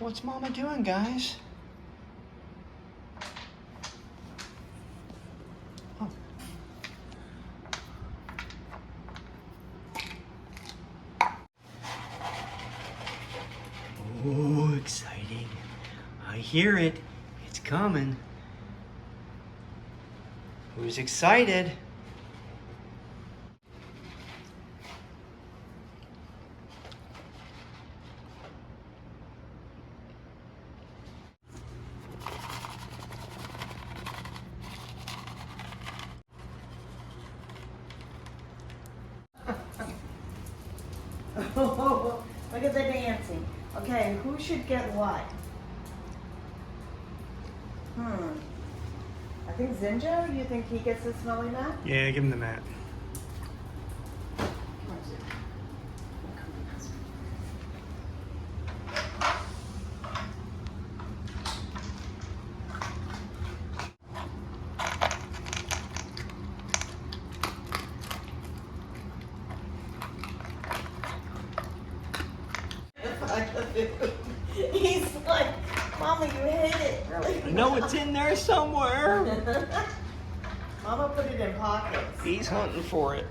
What's Mama doing, guys? Oh. Oh, exciting. I hear it. It's coming. Who's excited? Look at the dancing. Okay, who should get what? I think Zinjo, you think he gets the smelly mat? Yeah, give him the mat. He's like, Mama, you hate it. Really? I know it's in there somewhere. Mama put it in pockets. He's hunting for it.